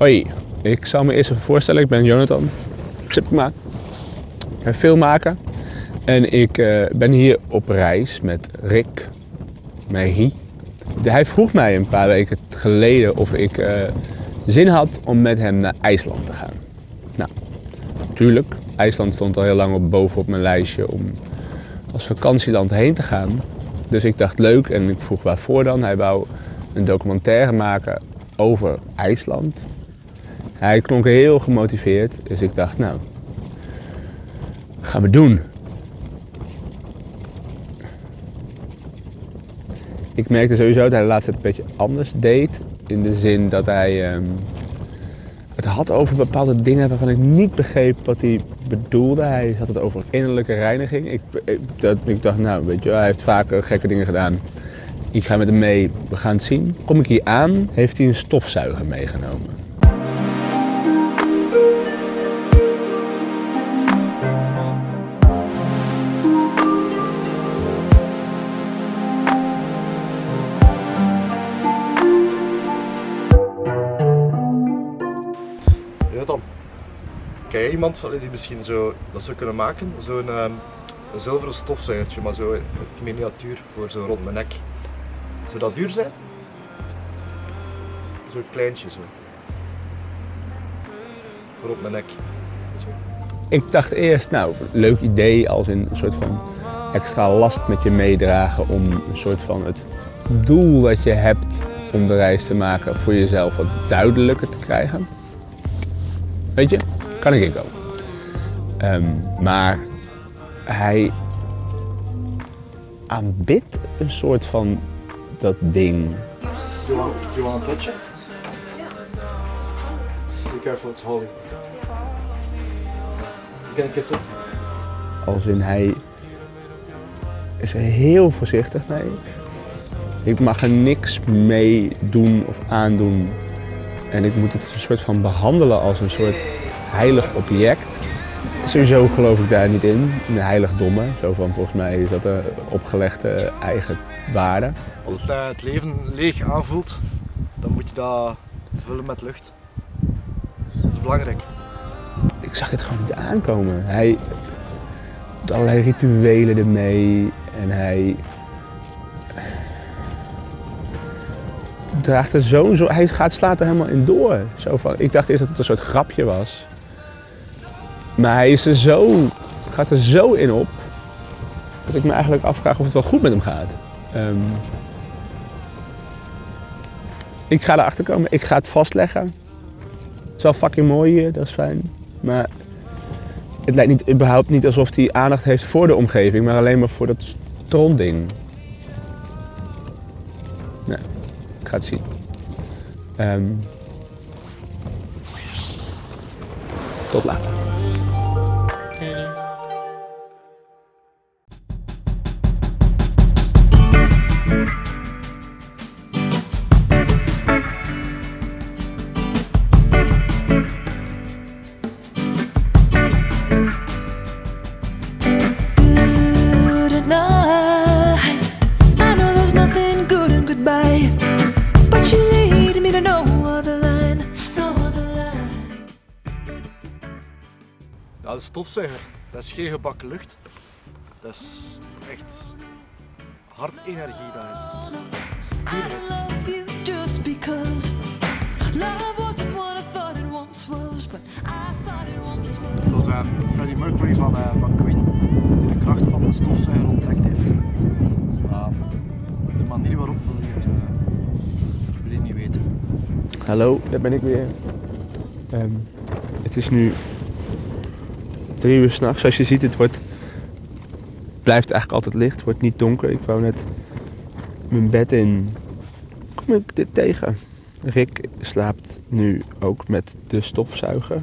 Hoi, ik zal me eerst even voorstellen. Ik ben Jonathan Sipkema, filmmaker. En ik ben hier op reis met Rick Mehi. Hij vroeg mij een paar weken geleden of ik zin had om met hem naar IJsland te gaan. Nou, natuurlijk. IJsland stond al heel lang bovenop mijn lijstje om als vakantieland heen te gaan. Dus ik dacht leuk en ik vroeg waarvoor dan. Hij wou een documentaire maken over IJsland. Hij klonk heel gemotiveerd, dus ik dacht, nou, gaan we doen. Ik merkte sowieso dat hij de laatste tijd een beetje anders deed. In de zin dat hij het had over bepaalde dingen waarvan ik niet begreep wat hij bedoelde. Hij had het over innerlijke reiniging. Ik dacht, nou, weet je wel, hij heeft vaker gekke dingen gedaan. Ik ga met hem mee, we gaan het zien. Kom ik hier aan, heeft hij een stofzuiger meegenomen. Ken je iemand die misschien zo dat zou kunnen maken? Zo'n een zilveren stofzuigertje, maar zo het miniatuur voor zo rond mijn nek. Zou dat duur zijn? Zo'n kleintje zo. Voor rond mijn nek. Zo. Ik dacht eerst, nou, leuk idee als in een soort van extra last met je meedragen om een soort van het doel dat je hebt om de reis te maken voor jezelf wat duidelijker te krijgen. Weet je, kan ik ook. Maar hij aanbidt een soort van dat ding. You want to touch it? Be careful, it's holy. You can kiss it. Als in hij is er heel voorzichtig mee. Ik mag er niks mee doen of aandoen. En ik moet het een soort van behandelen als een soort heilig object. Sowieso geloof ik daar niet in de heiligdommen. Zo van, volgens mij is dat een opgelegde eigen waarde. Als het leven leeg aanvoelt, dan moet je dat vullen met lucht. Dat is belangrijk. Ik zag dit gewoon niet aankomen. Hij doet allerlei rituelen ermee en hij draagt er zo, hij slaat er helemaal in door. Zo van, ik dacht eerst dat het een soort grapje was. Maar hij is gaat er zo in op, dat ik me eigenlijk afvraag of het wel goed met hem gaat. Ik ga erachter komen, ik ga het vastleggen. Het is wel fucking mooi hier, dat is fijn. Maar het lijkt überhaupt niet alsof hij aandacht heeft voor de omgeving, maar alleen maar voor dat strontding. Nee, ik ga het zien. Tot later. Ja, de stofzuiger, dat is geen gebakken lucht. Dat is echt hartenergie, dat is puurheid. Dat was Freddie Mercury van Queen, die de kracht van de stofzuiger ontdekt heeft. De manier waarop wil je niet weten. Hallo, daar ben ik weer. Het is nu 3 uur 's nachts. Zoals je ziet, blijft eigenlijk altijd licht. Het wordt niet donker. Ik wou net mijn bed in. Kom ik dit tegen? Rick slaapt nu ook met de stofzuiger.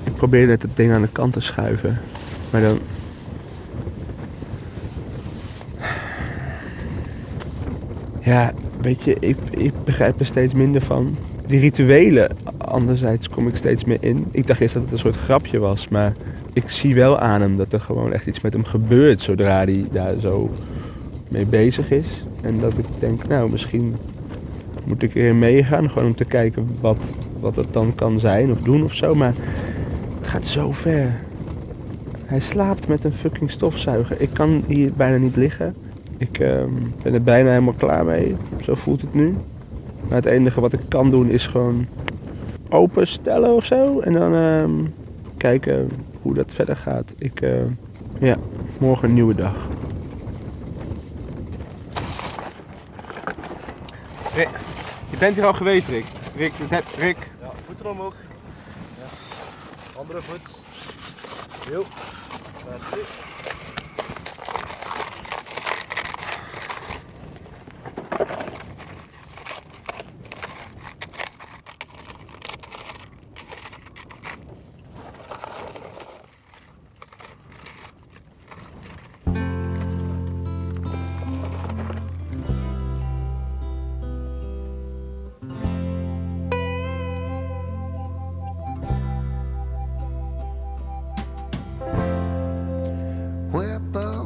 Ik probeer net het ding aan de kant te schuiven. Maar dan... Ja, weet je, ik begrijp er steeds minder van. Die rituelen, anderzijds kom ik steeds meer in. Ik dacht eerst dat het een soort grapje was, maar ik zie wel aan hem dat er gewoon echt iets met hem gebeurt zodra hij daar zo mee bezig is. En dat ik denk, nou, misschien moet ik weer meegaan. Gewoon om te kijken wat het dan kan zijn of doen of zo. Maar het gaat zo ver. Hij slaapt met een fucking stofzuiger. Ik kan hier bijna niet liggen. Ik ben er bijna helemaal klaar mee. Zo voelt het nu. Maar het enige wat ik kan doen is gewoon openstellen of zo. En dan kijken hoe dat verder gaat. Morgen een nieuwe dag. Rick, je bent hier al geweest, Rick. Rick. Ja, voeten omhoog. Ja. Andere voet. Heel. Merci.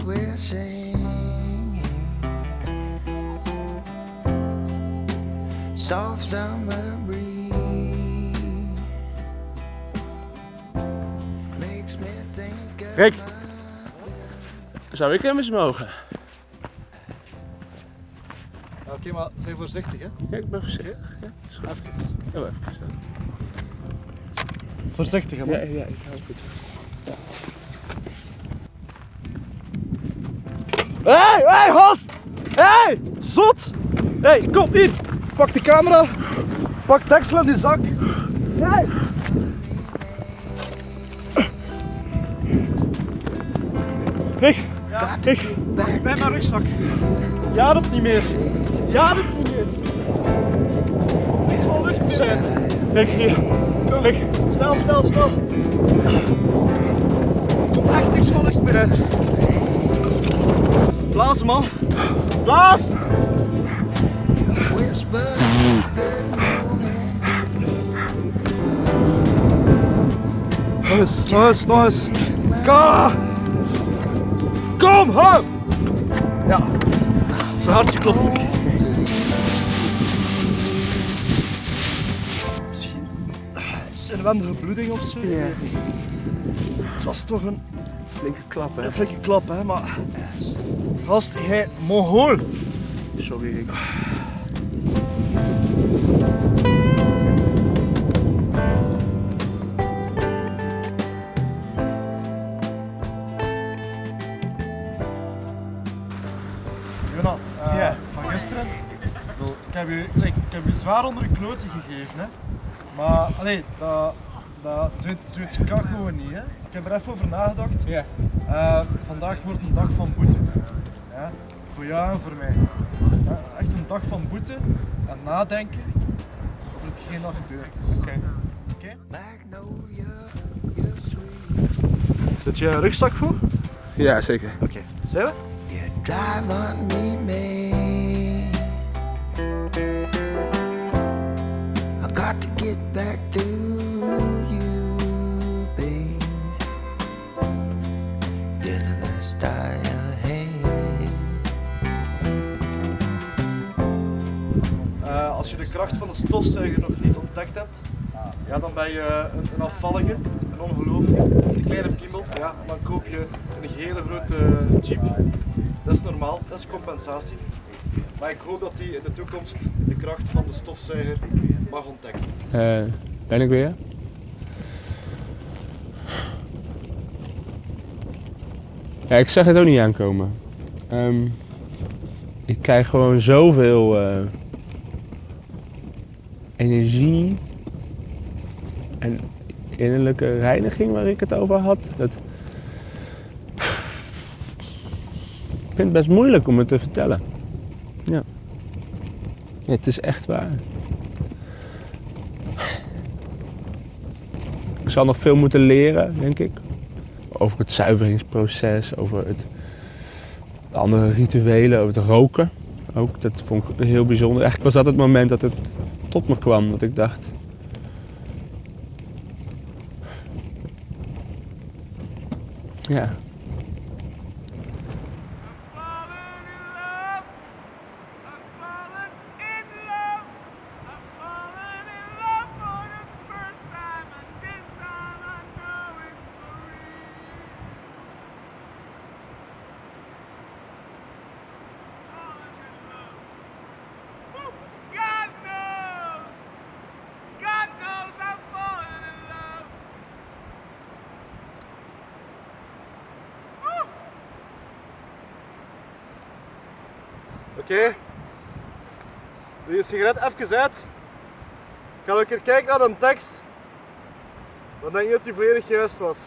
We're singing soft summer breeze makes me think of Rick, zou ik hem eens mogen? Oké, maar zijn voorzichtig, hè? Ja, ik ben voorzichtig. Ja, is goed. Even. Oh, even staan. Voorzichtig, hè, man. Ja, ik hou het goed. Hey, gast! Hey, zot! Hey, kom hier! Pak de camera, pak deksel in die zak. Hey! Rick, bij mijn rugzak. Ja, dat niet meer. Ja, dat niet meer. Niets van lucht meer uit. Rick, hier. Kom. Rick, snel. Er komt echt niks van lucht meer uit. Blazen, man. Blaas! whisper good morning. Nog eens. Kom, hou! Ja, zijn hartje klopt ook. Misschien een wendige bloeding of zo. Ja. Het was toch een Flinke klap, hè? flinke klap, hè, maar... Gast, jij mongool! Sorry, Rick. Jona, van gisteren, ik heb je zwaar onder de kloten gegeven, hè. Maar, zoiets kan gewoon niet, hè. Ik heb er even over nagedacht. Ja. Vandaag wordt een dag van boete. Ja? Voor jou en voor mij. Ja, echt een dag van boete en nadenken over hetgeen dat gebeurd is. Oké. Magnolia, you're sweet. Zit je rugzak goed? Ja, zeker. Oké. Zijn we? You drive on me, man. I got to get back to you, babe. Get the best I had. Als je de kracht van de stofzuiger nog niet ontdekt hebt, ja, dan ben je een afvallige, een ongelooflijke, een kleine piemel. Ja, dan koop je een hele grote jeep. Dat is normaal, dat is compensatie. Maar ik hoop dat hij in de toekomst de kracht van de stofzuiger mag ontdekken. Ben ik weer? Ja, ik zag het ook niet aankomen. Ik krijg gewoon zoveel energie en innerlijke reiniging waar ik het over had. Ik vind het best moeilijk om het te vertellen. Ja. Ja, het is echt waar. Ik zal nog veel moeten leren, denk ik. Over het zuiveringsproces, over het andere rituelen, over het roken. Ook, dat vond ik heel bijzonder. Eigenlijk was dat het moment dat het tot me kwam, dat ik dacht... Ja. Oké. Doe je sigaret even uit. Ga nog een keer kijken naar de tekst. Dan denk je dat die volledig juist was.